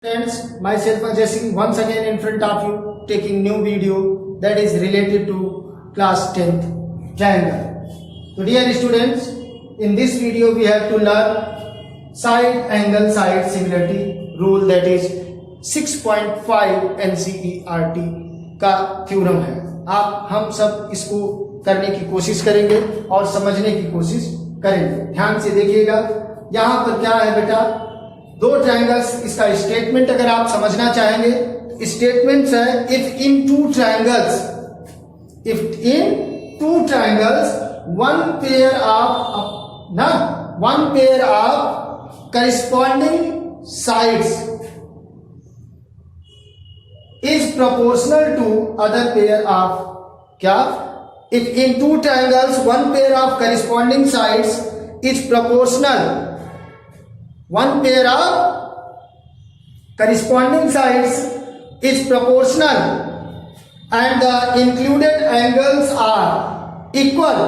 Friends, myself Ajay Singh once again in front of you taking new video that is related to class 10th triangle. So dear students, in this video we have to learn side angle side similarity rule that is 6.5 NCERT का theorem है। आप हम सब इसको करने की कोशिश करेंगे और समझने की कोशिश करेंगे। ध्यान से देखिएगा, यहाँ पर क्या है बेटा, दो ट्रायंगल्स, इसका स्टेटमेंट अगर आप समझना चाहेंगे, स्टेटमेंट्स है if in two triangles one pair of corresponding sides is proportional to other pair of क्या, if in two triangles one pair of corresponding sides is proportional, one pair of corresponding sides is proportional and the included angles are equal,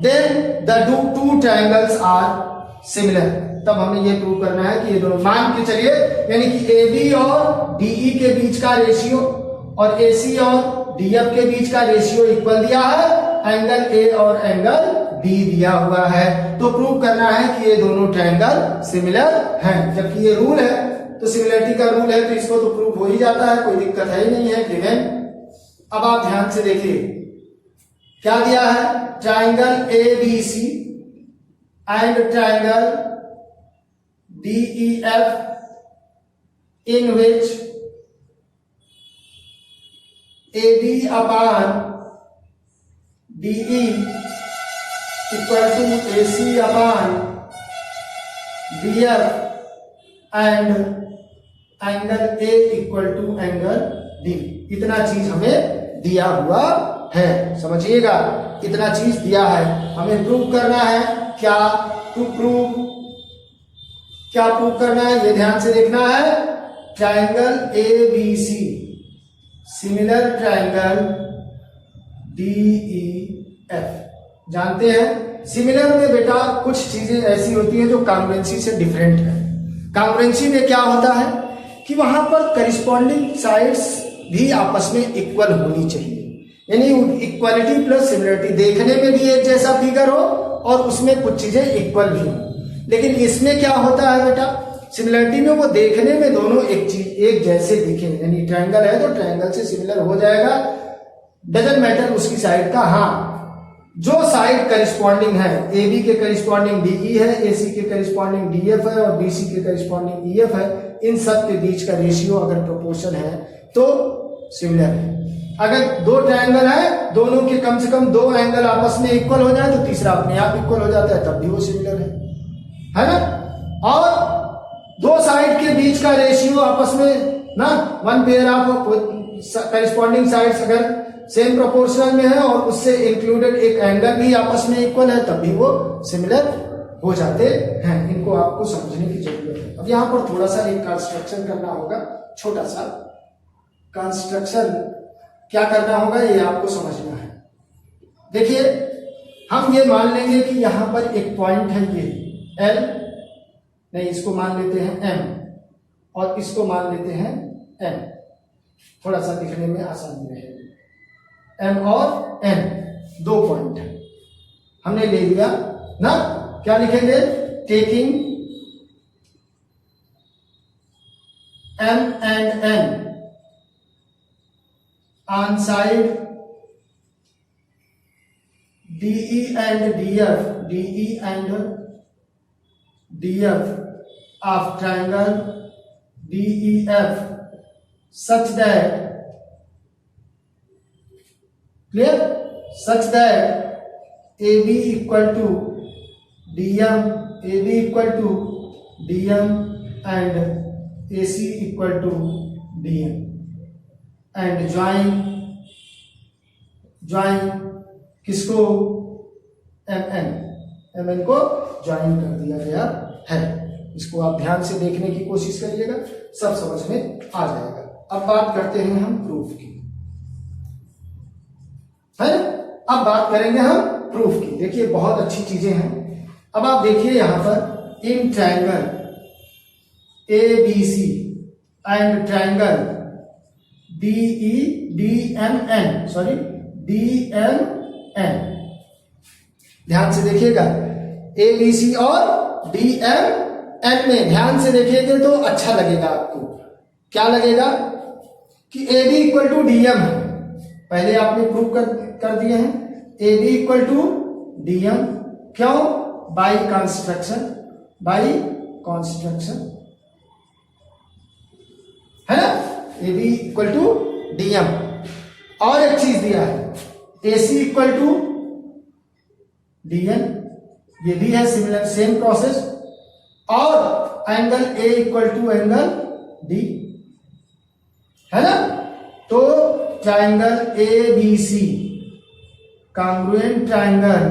then the two triangles are similar। तब हमें ये prove करना है कि ये दोनों, मान के चलिए यानी कि AB और DE के बीच का रेशियो और AC और DF के बीच का रेशियो इक्वल दिया है, एंगल A और एंगल B दिया हुआ है, तो प्रूव करना है कि ये दोनों ट्रायंगल सिमिलर हैं। जबकि ये रूल है तो सिमिलरिटी का रूल है तो इसको तो प्रूव हो ही जाता है, कोई दिक्कत है ही नहीं है, गिवन। अब आप ध्यान से देखिए क्या दिया है, triangle ABC and triangle DEF in which AB upon DE equal to AC upon DF and angle A equal to angle D। इतना चीज हमें दिया हुआ है, समझिएगा, इतना चीज दिया है, हमें प्रूव करना है। क्या प्रूव करना है, ये ध्यान से देखना है। Triangle ABC similar triangle DEF, जानते हैं सिमिलर में बेटा कुछ चीजें ऐसी होती हैं जो कॉन्ग्रुएंसी से डिफरेंट है। कॉन्ग्रुएंसी में क्या होता है कि वहां पर करिस्पॉन्डिंग साइड्स भी आपस में इक्वल होनी चाहिए, यानी इक्वलिटी प्लस सिमिलरिटी, देखने में भी एक जैसा फिगर हो और उसमें कुछ चीजें इक्वल भी हो। लेकिन इसमें क्या होता है बेटा, सिमिलरिटी में वो देखने में दोनों एक जैसे दिखे, यानी ट्रायंगल है तो ट्रायंगल से सिमिलर हो जाएगा, डजंट मैटर उसकी साइड का। हाँ, जो साइड करिस्पॉन्डिंग है, AB के करिस्पॉन्डिंग DE है, AC के करिस्पॉन्डिंग DF है और BC के करिस्पॉन्डिंग EF है, इन सब के बीच का रेशियो अगर प्रोपोर्शन है तो सिमिलर है। अगर दो ट्रायंगल है, दोनों के कम से कम दो एंगल आपस में इक्वल हो जाए तो तीसरा अपने आप इक्वल हो जाता है, तब भी वो सिमिलर है ना। और दो साइड के बीच का रेशियो आपस में ना, one pair of corresponding sides अगर सेम प्रोपोर्शनल में है और उससे इंक्लूडेड एक एंगल भी आपस में इक्वल है, तब भी वो सिमिलर हो जाते हैं। इनको आपको समझने की जरूरत है। अब यहां पर थोड़ा सा एक कंस्ट्रक्शन करना होगा, छोटा सा कंस्ट्रक्शन क्या करना होगा ये आपको समझना है। देखिए, हम ये मान लेंगे कि यहां पर एक पॉइंट है, ये L नहीं, इसको मान लेते हैं M और इसको मान लेते हैं N, थोड़ा सा दिखने में आसानी रहेगी। M और N दो पॉइंट हमने ले लिया ना, क्या लिखेंगे, taking M and N on side DE and DF of triangle DEF such that clear, such that AB equal to DM and AC equal to DM and join किसको, MN को join कर दिया गया है। इसको आप ध्यान से देखने की कोशिश करिएगा, सब समझ में आ जाएगा। अब बात करते हैं हम प्रूफ की, है, अब बात करेंगे हम प्रूफ की। देखिए बहुत अच्छी चीजें हैं। अब आप देखिए यहां पर in triangle ABC and triangle DEMN, sorry DMN, ध्यान से देखिएगा, ABC और DMN में ध्यान से देखिएगा तो अच्छा लगेगा आपको। क्या लगेगा कि AB इक्वल टू DM है, पहले आपने प्रूव कर दिए हैं। AB इक्वल टू DM, क्यों? बाई कंस्ट्रक्शन है ना, AB इक्वल टू DM। और एक चीज दिया है AC इक्वल टू DN, ये भी है सिमिलर, सेम प्रोसेस। और angle A equal to angle D, है ना। तो triangle ABC congruent triangle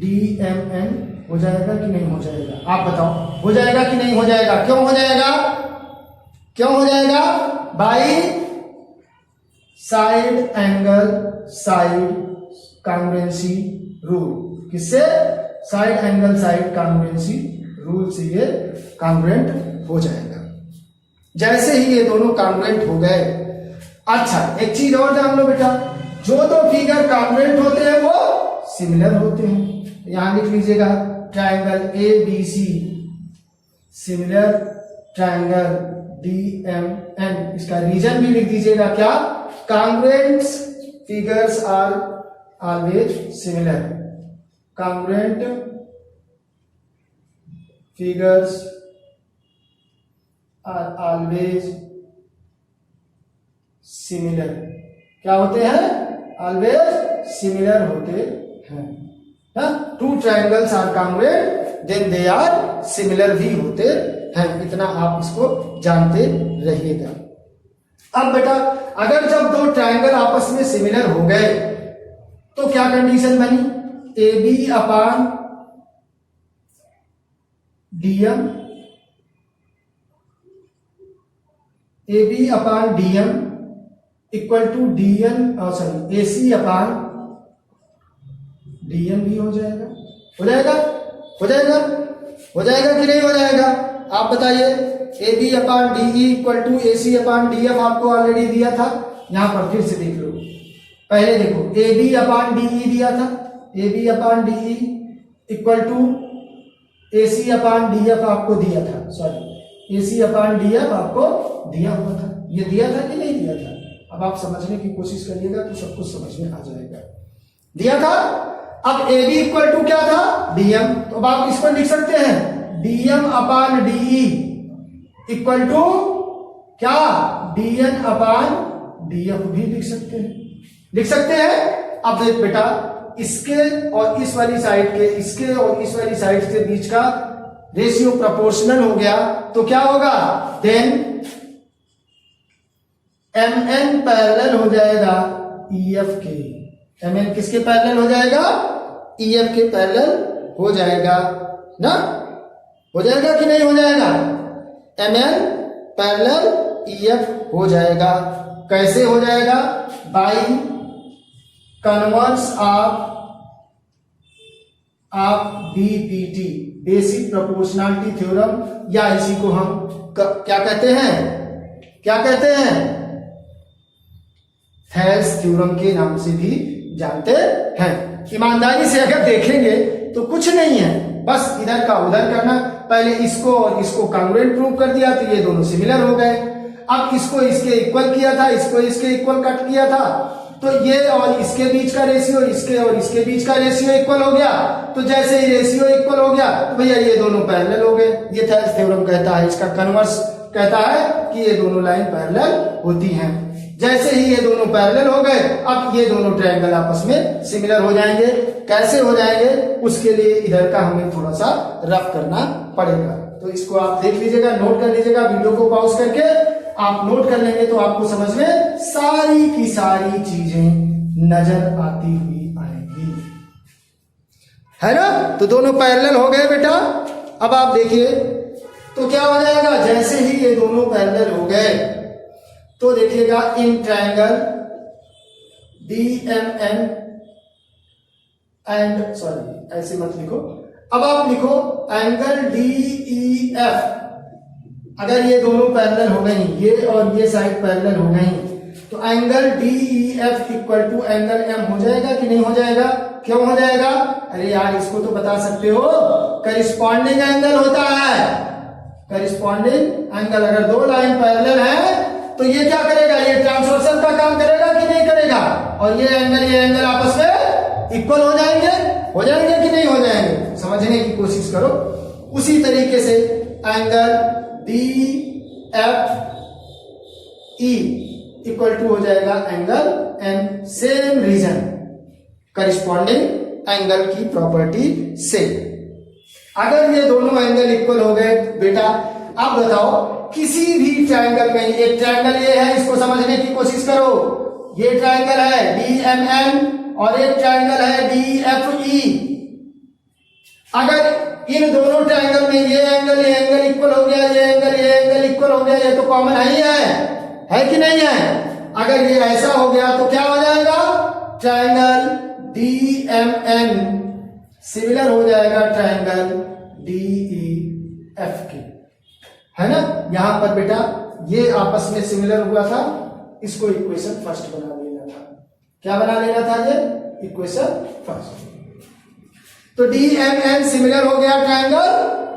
DMN हो जाएगा कि नहीं हो जाएगा? आप बताओ, हो जाएगा कि नहीं हो जाएगा? क्यों हो जाएगा? क्यों हो जाएगा? By side angle side congruency rule. किससे? Side angle side congruency rule से ये कांग्रुएंट हो जाएगा। जैसे ही ये दोनों कांग्रुएंट हो गए, अच्छा एक चीज और जान लो बेटा, जो दो फिगर कांग्रुएंट होते हैं वो सिमिलर होते हैं। यहां लिख लीजिएगा triangle ABC similar triangle DMN, इसका रीजन भी लिख दीजिएगा क्या? Congruent figures are always similar, congruent figures are always similar. क्या होते हैं? ऑलवेज सिमिलर होते हैं। Two triangles are congruent then they are similar भी होते हैं। इतना आप इसको जानते रहिएगा। अब बेटा अगर जब दो ट्रायंगल आपस में सिमिलर हो गए तो क्या कंडीशन बनी? AB upon DM, AB upon DM equal to AC upon DM भी हो जाएगा। हो जाएगा? हो जाएगा? हो जाएगा कि नहीं हो जाएगा? आप बताइए। AB upon DE equal to AC upon DF आपको ऑलरेडी दिया था, यहां पर फिर से देख लो। पहले देखो AB अपान DE दिया था, AB upon DE equal to AC upon DF आपको दिया था, सॉरी AC अपान DF आपको दिया हुआ था। ये दिया था कि नहीं दिया था? अब आप समझने की कोशिश करिएगा तो सब कुछ समझ में आ जाएगा। दिया था। अब AB इक्वल टू क्या था? DM। तो अब आप इसको लिख सकते हैं DM upon DE equal to क्या? DN अपान DF भी लिख सकते हैं, लिख सकते हैं। अब देख बेटा, इसके और इस वाली साइड के, इसके और इस वाली साइड के बीच का रेशियो प्रोपोर्शनल हो गया तो क्या होगा? देन MN पैरेलल हो जाएगा EF के। MN किसके पैरेलल हो जाएगा? EF के पैरेलल हो जाएगा ना। हो जाएगा कि नहीं हो जाएगा? MN पैरेलल EF हो जाएगा। कैसे हो जाएगा? By converse of BPT, basic proportionality theorem, या इसी को हम क्या कहते हैं? क्या कहते हैं? थेल्स थ्योरम के नाम से भी जानते हैं। ईमानदारी से अगर देखेंगे तो कुछ नहीं है, बस इधर का उधर करना। पहले इसको और इसको कांग्रुएंट प्रूव कर दिया तो ये दोनों सिमिलर हो गए। अब इसको इसके इक्वल किया था, इसको इसके इक्वल कट किया था, तो ये और इसके बीच का रेशियो, इसके और इसके बीच का रेशियो इक्वल हो गया। तो जैसे ही रेशियो इक्वल हो गया तो भैया ये दोनों पैरेलल हो गए। ये थेल्स थ्योरम कहता है, इसका कन्वर्स कहता है कि ये दोनों लाइन पैरेलल होती हैं। जैसे ही ये दोनों पैरेलल हो गए, अब ये दोनों ट्रायंगल आपस में सिमिलर हो जाएंगे। कैसे हो जाएंगे? उसके लिए इधर का हमें थोड़ा सा रफ करना पड़ेगा। तो इसको आप देख लीजिएगा, नोट कर लीजिएगा, वीडियो को पॉज करके आप नोट कर लेंगे तो आपको समझ में सारी की सारी चीजें नजर आती हुई आएंगी, है ना। तो दोनों पैरेलल हो गए बेटा। अब आप देखिए तो क्या हो जाएगा? जैसे ही ये दोनों पैरेलल हो गए तो देखिएगा in triangle DMN and, sorry ऐसे मत लिखो, अब आप लिखो एंगल DEF अगर ये दोनों पैरेलल हो गई, ये और ये साइड पैरेलल हो गई, तो angle DEF equal to angle M हो जाएगा कि नहीं हो जाएगा? क्यों हो जाएगा? अरे यार इसको तो बता सकते हो, करिस्पॉन्डिंग एंगल होता है। करिस्पॉन्डिंग एंगल, अगर दो लाइन पैरेलल है तो ये क्या करेगा? ये ट्रांसवर्सल का काम करेगा कि नहीं करेगा? और ये एंगल आपस में इक्वल हो जाएंगे कि नहीं हो जाएंगे? समझने की कोशिश करो। उसी तरीके से एंगल DFE इक्वल टू हो जाएगा angle M, same reason, corresponding angle की प्रॉपर्टी से। अगर ये दोनों एंगल इक्वल हो गए बेटा, अब बताओ किसी भी ट्रायंगल में, एक ट्रायंगल ये है, इसको समझने की कोशिश करो। ये ट्रायंगल है DMN और एक ट्रायंगल है DFE। अगर इन दोनों ट्रायंगल में ये एंगल इक्वल हो गया, ये एंगल इक्वल हो गया, ये तो कॉमन है कि नहीं है? अगर ये ऐसा हो गया तो क्या हो जाएगा? ट्रायंगल DMN सिमिलर हो जाएगा ट्रायंगल DEF के, है ना? यहां पर बेटा ये आपस में सिमिलर हुआ था, इसको इक्वेशन फर्स्ट बना लेना था। क्या बना लेना था? ये इक्वेशन फर्स्ट। तो DMN सिमिलर हो गया ट्रायंगल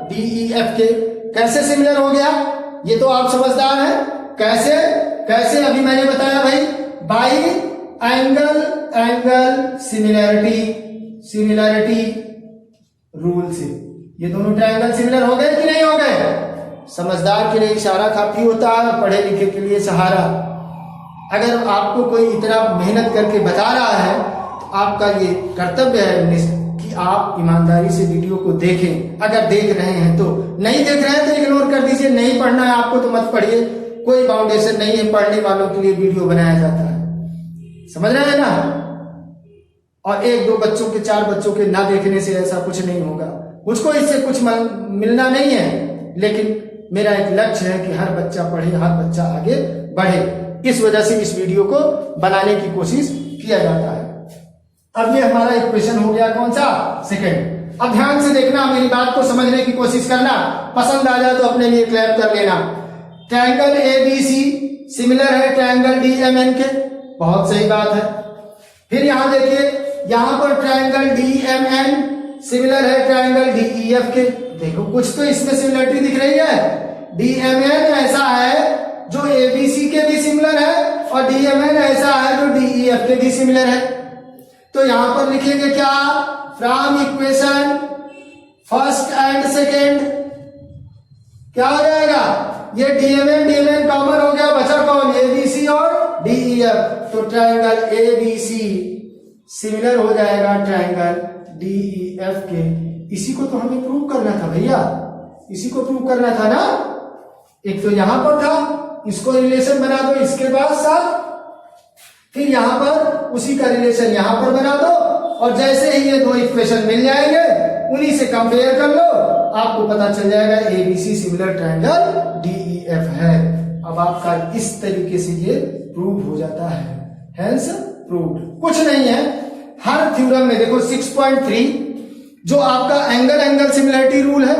DEF के। कैसे सिमिलर हो गया? ये तो आप समझदार हैं। कैसे अभी मैंने बताया भाई, बाई एंगल सिमिलैरिटी रूल से। ये दोनों ट्रायंगल सिमिलर हो गए कि नहीं हो गए? समझदार के लिए इशारा काफी होता है, पढ़े लिखे के लिए सहारा। अगर आपको कोई इतना मेहनत करके बता रहा है तो आपका ये कर्तव्य है कि आप ईमानदारी से वीडियो को देखें। अगर देख रहे हैं तो, नहीं देख रहे हैं तो इग्नोर कर दीजिए। नहीं पढ़ना है आपको तो मत पढ़िए, कोई बाउंडेशन नहीं है, पढ़ने वालों के लिए वीडियो बनाया जाता है। समझ रहे हैं ना? और एक दो बच्चों के, चार बच्चों के ना देखने से ऐसा कुछ नहीं होगा। मुझको इससे कुछ मिलना नहीं है, लेकिन मेरा एक लक्ष्य है कि हर बच्चा पढ़े, हर बच्चा आगे बढ़े। इस वजह से इस वीडियो को बनाने की कोशिश किया जाता है। अब ये हमारा इक्वेशन हो गया कौन सा? सेकंड। अब ध्यान से देखना, मेरी बात को समझने की कोशिश करना। पसंद आ जाए तो अपने लिए क्लैप कर लेना। ट्रायंगल ABC सिमिलर है ट्रायंगल DMN के, बहुत सही बात है। फिर यहां देखिए, यहां पर ट्रायंगल DMN सिमिलर है ट्रायंगल DEF के। देखो कुछ तो इसमें सिमिलरिटी दिख रही है। DMN ऐसा है जो ABC के भी सिमिलर है, और DMN ऐसा है जो DEF के भी सिमिलर है। तो यहां पर लिखेंगे क्या? From equation first and second क्या हो जाएगा? ये DMN कॉमन हो गया, बचा कौन? ABC और DEF। तो ट्रायंगल ABC सिमिलर हो जाएगा ट्रायंगल DEF के। इसी को तो हमें प्रूव करना था भैया, इसी को प्रूव करना था ना। एक तो यहां पर था, इसको रिलेशन बना दो इसके बाद साथ, फिर यहां पर उसी का रिलेशन यहां पर बना दो, और जैसे ही ये दो इक्वेशन मिल जाएंगे उन्हीं से कंपेयर कर लो, आपको पता चल जाएगा ABC सिमिलर ट्रायंगल DEF है। अब आपका इस तरीके से ये प्रूव हो जाता है, हेंस प्रूव्ड। कुछ नहीं है, हर थ्योरम में देखो 6.3 जो आपका एंगल सिमिलरिटी रूल है,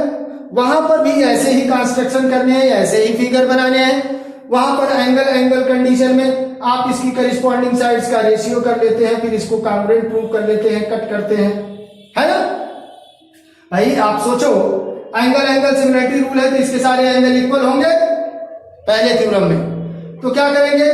वहां पर भी ऐसे ही कंस्ट्रक्शन करने हैं, ऐसे ही फिगर बनाने हैं। वहां पर एंगल कंडीशन में आप इसकी करिस्पॉन्डिंग साइड्स का रेशियो कर लेते हैं, फिर इसको कॉन्ग्रुएंट प्रूव कर लेते हैं, कट करते हैं, है ना भाई? आप सोचो, एंगल सिमिलरिटी रूल है तो इसके सारे एंगल इक्वल होंगे पहले थ्योरम में। तो क्या करेंगे?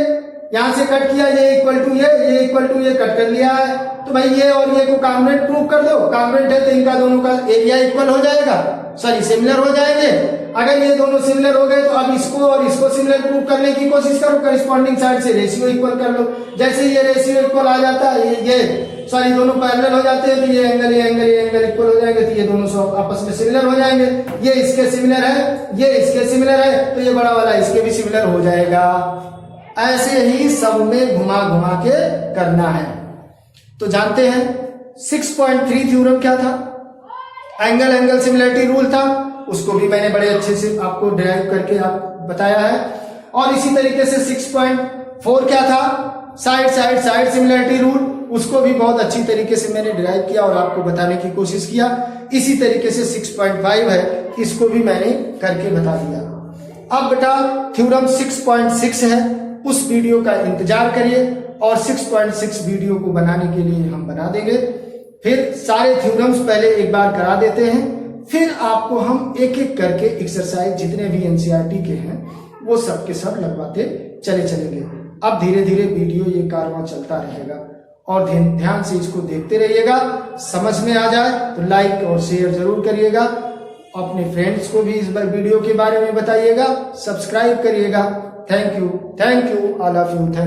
यहां से कट किया, ये इक्वल टू ये इक्वल टू ये, कट कर लिया है। तो भाई ये और ये को कॉन्ग्रुएंट प्रूव कर दो। कॉन्ग्रुएंट है तो इनका दोनों का एरिया इक्वल हो जाएगा, सॉरी सिमिलर हो जाएंगे। अगर ये दोनों सिमिलर हो गए तो अब इसको और इसको सिमिलर प्रूव करने की कोशिश करो, करिस्पॉन्डिंग साइड से रेशियो इक्वल कर लो। जैसे ये रेशियो इक्वल आ जाता है, ये सॉरी दोनों पैरेलल हो जाते हैं, तो ये एंगल इक्वल हो जाएंगे, तो ये दोनों सब आपस में सिमिलर हो जाएंगे। ये इसके सिमिलर है, ये इसके सिमिलर है, तो ये बड़ा वाला इसके भी सिमिलर हो जाएगा। ऐसे ही सब में घुमा घुमा के करना है। तो जानते हैं 6.3 थ्योरम क्या था? एंगल सिमिलरिटी रूल था, उसको भी मैंने बड़े अच्छे से आपको डिराइव करके आप बताया है। और इसी तरीके से 6.4 क्या था? साइड सिमिलरिटी रूल, उसको भी बहुत अच्छी तरीके से मैंने डिराइव किया और आपको बताने की कोशिश किया। इसी तरीके से 6.5 है, इसको भी मैंने करके बता दिया। अब बेटा थ्योरम 6.6 है, उस वीडियो का इंतजार करिए और 6.6 वीडियो को बनाने के लिए हम बना देंगे। फिर सारे थ्योरम्स पहले एक बार करा देते हैं, फिर आपको हम एक एक करके एक्सरसाइज जितने भी एनसीईआरटी के हैं वो सब के सब लगवाते चलेंगे। अब धीरे धीरे वीडियो ये कारवां चलता रहेगा और ध्यान से इसको देखते रहिएगा। समझ में आ जाए तो लाइक और शेयर जरूर करिएगा, अपने फ्रेंड्स को भी इस वीडियो के बारे में बताइएगा, सब्सक्राइब करिएगा। Thank you all of you, thank you.